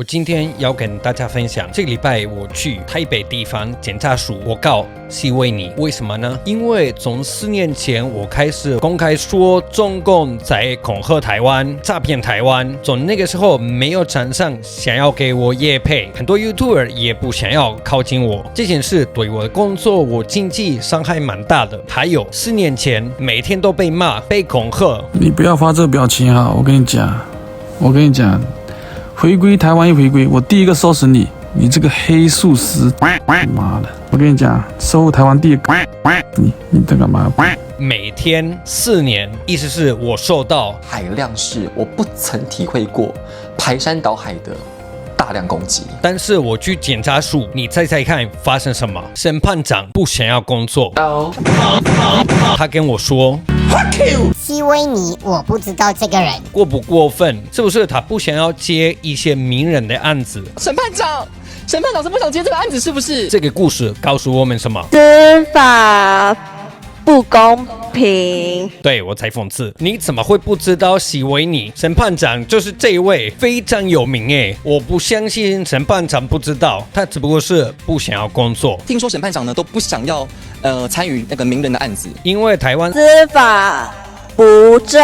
我今天要跟大家分享，這個禮拜我去台北地方檢察署，我告希維尼，為什麼呢？因為從4年前我開始公開說中共在恐嚇台灣、詐騙台灣，從那個時候沒有廠商想要給我業配，很多 YouTuber 也不想要靠近我，這件事對我的工作、我經濟傷害蠻大的。還有4年前每天都被罵、被恐嚇，你不要發這個表情哈，我跟你講。回歸台灣一回歸，我第一個收拾你，你這個黑素食，媽的！我跟你講，收復台灣第一個，你在幹嘛？每天4年，意思是我受到海量是我不曾體會過排山倒海的大量攻擊。但是我去檢察署，你猜猜看發生什麼？審判長不想要工作，他跟我說。希維尼，我不知道這個人過不過分，是不是他不想要接一些名人的案子？審判長是不想接這個案子，是不是？這個故事告訴我們什麼？司法不公平。對，我才諷刺，你怎麼會不知道希維尼？審判長就是這一位，非常有名誒。我不相信審判長不知道，他只不過是不想要工作。聽說審判長呢都不想要參與那個名人的案子，因為台灣司法不正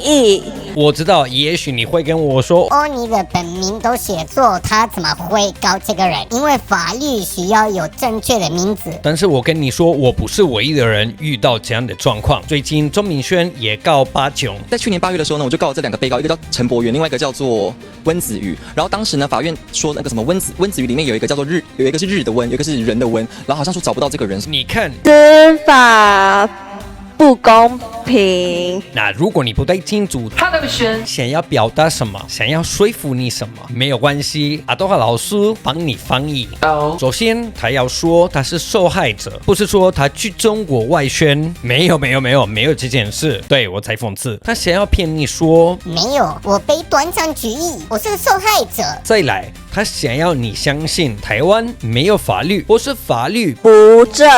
義。我知道，也許你會跟我說，歐尼的本名都寫錯，他怎麼會告這個人？因為法律需要有正確的名字。但是我跟你說，我不是唯一的人遇到這樣的狀況。最近鍾明軒也告巴炯，在去年8月的時候呢，我就告了這2個被告，一個叫陳柏元，另外一個叫做溫子瑜。然後當時呢，法院說那個什麼溫子瑜裡面有一個叫做日，有一個是日的溫，有一個是人的溫，然後好像說找不到這個人。你看，司法不公平。那如果你不太清楚他的想要表達什麼，想要說服你什麼，沒有關係，阿多哈老師幫你翻譯。首先，他要說他是受害者，不是說他去中國外宣。沒有這件事。對，我才諷刺，他想要騙你說沒有，我被斷章取義，我是受害者。再來，他想要你相信台灣沒有法律，或是法律不正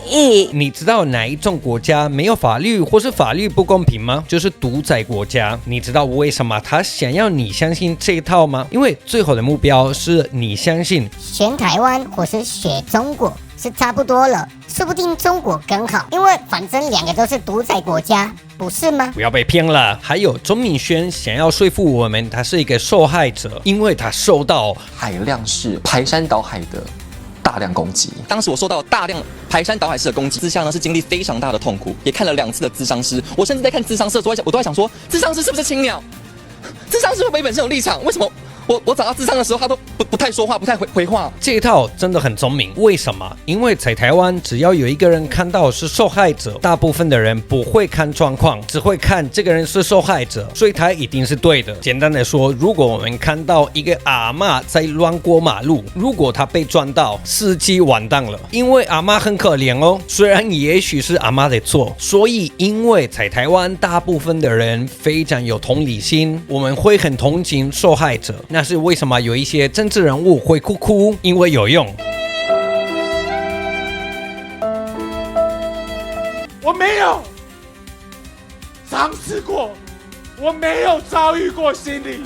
義。你知道哪一種國家沒有法律或是法律不公平嗎？就是獨裁國家。你知道為什麼他想要你相信這一套嗎？因為最後的目標是你相信選台灣或是選中國是差不多了，說不定中國更好，因為反正2個都是獨裁國家，不是嗎？不要被騙了。還有鍾明軒想要說服我們他是一個受害者，因為他受到海量是排山倒海的大量攻擊。當時我受到大量排山倒海式的攻擊之下呢，是經歷非常大的痛苦，也看了2次的諮商師。我甚至在看諮商師的時候，我都在想說，諮商師是不是青鳥？諮商師會不會本身有立場？為什麼我找到諮商的時候，他都不太說話，不太回話？這一套真的很聰明。為什麼？因為在台灣，只要有一個人看到是受害者，大部分的人不會看狀況，只會看這個人是受害者，所以他一定是對的。簡單的說，如果我們看到一個阿嬤在亂過馬路，如果他被撞到，司機完蛋了，因為阿嬤很可憐哦。雖然也許是阿嬤的錯，所以因為在台灣，大部分的人非常有同理心，我們會很同情受害者。那是為什麼有一些政治人物會哭，因為有用。我沒有嘗試過，我沒有遭遇過心裡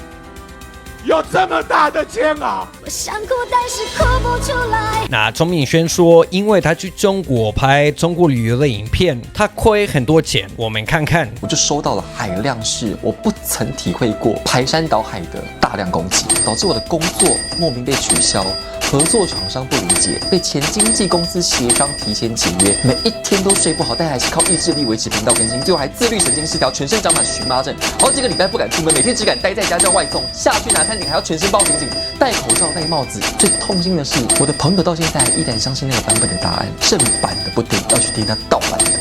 有這麼大的煎熬。我想哭，但是哭不出來。那鍾明軒說，因為他去中國拍中國旅遊的影片，他虧很多錢。我們看看，我就收到了海量是我不曾體會過排山倒海的大量攻擊，導致我的工作莫名被取消，合作廠商不理解，被前經紀公司協商提前解約，每一天都睡不好，但還是靠意志力維持頻道更新，最後還自律神經失調，全身長滿蕁麻疹，好幾個禮拜不敢出門，每天只敢待在家叫外送，下去拿餐點還要全身包緊緊，戴口罩戴帽子。最痛心的是，我的朋友到现在依然相信那個版本的答案，正版的不聽，要去聽他盜版的。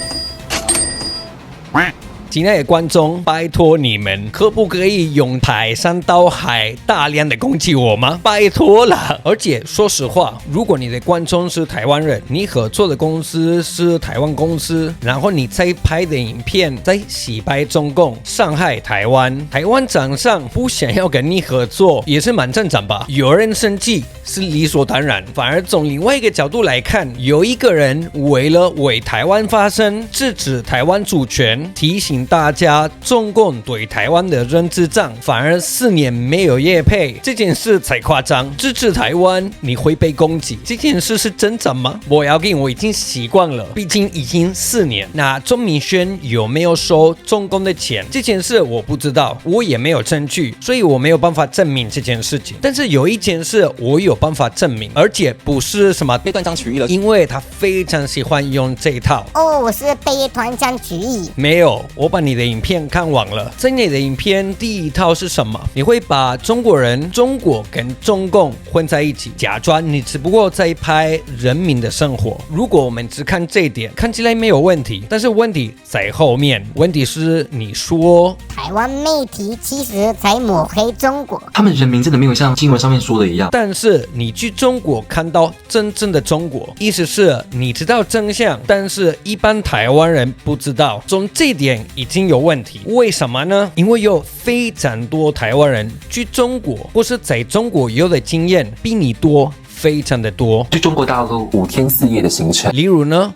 親愛的觀眾，拜託你們，可不可以用排山倒海大量的攻擊我嗎？拜託了。而且說實話，如果你的觀眾是台灣人，你合作的公司是台灣公司，然後你在拍的影片在洗白中共、傷害台灣，台灣廠商不想要跟你合作，也是蠻正常吧？有人生氣是理所當然，反而從另外一個角度來看，有一個人為了為台灣發聲，制止台灣主權，提醒大家，中共對台灣的認知戰反而4年沒有業配，這件事才誇張。支持台灣你會被攻擊，這件事是真的嗎？我要給我已經習慣了，畢竟已經4年。那鍾明軒有沒有收中共的錢？這件事我不知道，我也沒有證據，所以我沒有辦法證明這件事情。但是有一件事我有辦法證明，而且不是什麼被斷章取義了，因為他非常喜歡用這一套。哦，我是被斷章取義。沒有，我把你的影片看完了。在你的影片第一套是什麼？你會把中國人、中國跟中共混在一起，假裝你只不過在拍人民的生活。如果我們只看這一點，看起來沒有問題，但是問題在後面。問題是你說台灣媒體其實在抹黑中國，他們人民真的沒有像新聞上面說的一樣。但是你去中國看到真正的中國，意思是你知道真相，但是一般台灣人不知道。从這點已經有問題，為什麼呢？因為有非常多台灣人去中國，或是在中國有的經驗比你多。非常的多，去中國大陸5天4夜的行程。例如呢，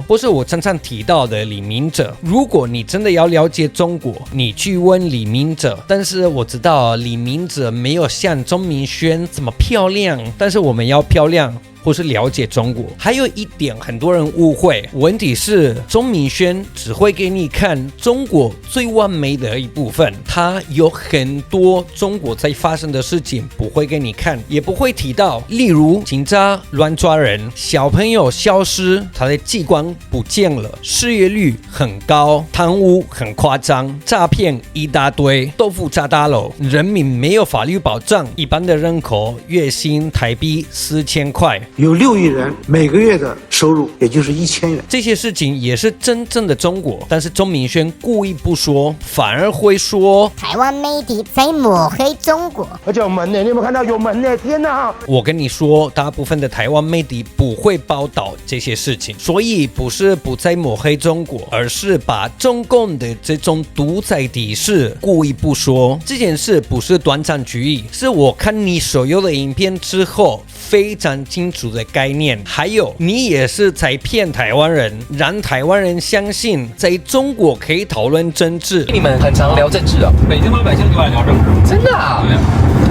或是我常常提到的李明哲。如果你真的要了解中國，你去問李明哲。但是我知道李明哲沒有像鍾明軒這麼漂亮，但是我們要漂亮。或是了解中國。還有一點很多人誤會，問題是鍾明軒只會給你看中國最完美的一部分，他有很多中國在發生的事情不會給你看，也不會提到，例如警察亂抓人，小朋友消失，他的器官不見了，失業率很高，貪污很誇張，詐騙一大堆，豆腐渣大樓，人民沒有法律保障，一般的人口月薪台幣4000塊。有6億人每個月的收入也就是1000元，這些事情也是真正的中國，但是鍾明軒故意不說，反而會說台灣媒體在抹黑中國，而且有門呢，你有沒有看到有門呢？天哪！我跟你說，大部分的台灣媒體不會報道這些事情，所以不是不再抹黑中國，而是把中共的這種獨裁體制故意不說。這件事不是斷章取義，是我看你所有的影片之後非常清楚的概念，還有你也是在騙台灣人，讓台灣人相信在中國可以討論政治。你們很常聊政治啊？北京老百姓就愛聊政治，真的啊？对啊。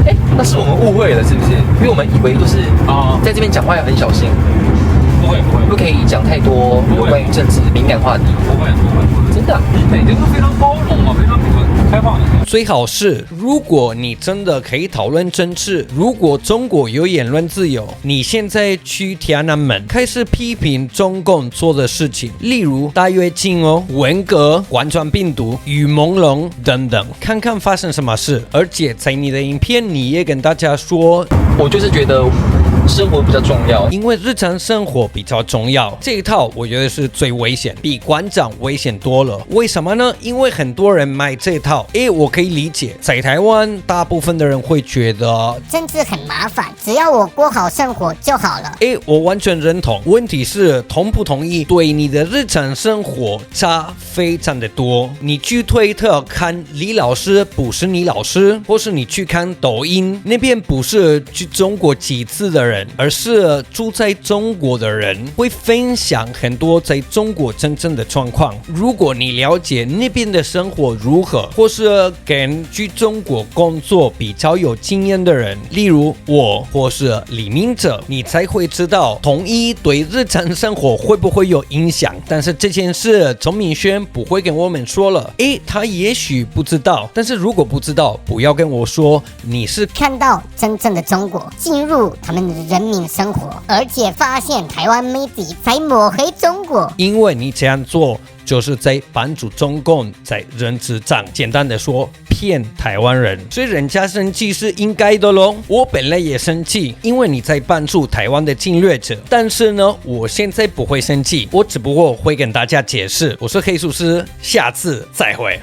哎，那是我們誤會了，是不是？因為我們以為都是在這邊講話要很小心，不可以講太多有關於政治敏感話題。不會，真的啊？北京都非常包容嘛，非常開放的。最好是，如果你真的可以討論政治，如果中國有言論自由，你現在去天安門開始批評中共做的事情，例如大躍進文革、冠狀病毒、雨朦朧等等，看看發生什麼事。而且在你的影片，你也跟大家說，我就是覺得生活比較重要，因為日常生活比較重要。這一套我覺得是最危險，比館長危險多了。為什麼呢？因為很多人買這套，我可以理解，在台灣大部分的人會覺得政治很麻煩，只要我過好生活就好了。我完全認同。問題是同不同意對你的日常生活差非常的多。你去推特看李老師不是你老師，或是你去看抖音，那邊不是去中國幾次的人，而是住在中國的人，會分享很多在中國真正的狀況。如果你了解那邊的生活如何，或是跟去中國工作比較有經驗的人，例如我或是李明哲，你才會知道統一對日常生活會不會有影響。但是這件事鍾明軒不會跟我們說了，他也許不知道，但是如果不知道，不要跟我說你是看到真正的中國，進入他們的人民生活，而且發現台灣媒體在抹黑中國，因為你這樣做就是在幫助中共在認知戰，簡單的說，騙台灣人，所以人家生氣是應該的咯。我本來也生氣，因為你在幫助台灣的侵略者，但是呢，我現在不會生氣，我只不過會跟大家解釋。我是黑術師，下次再會。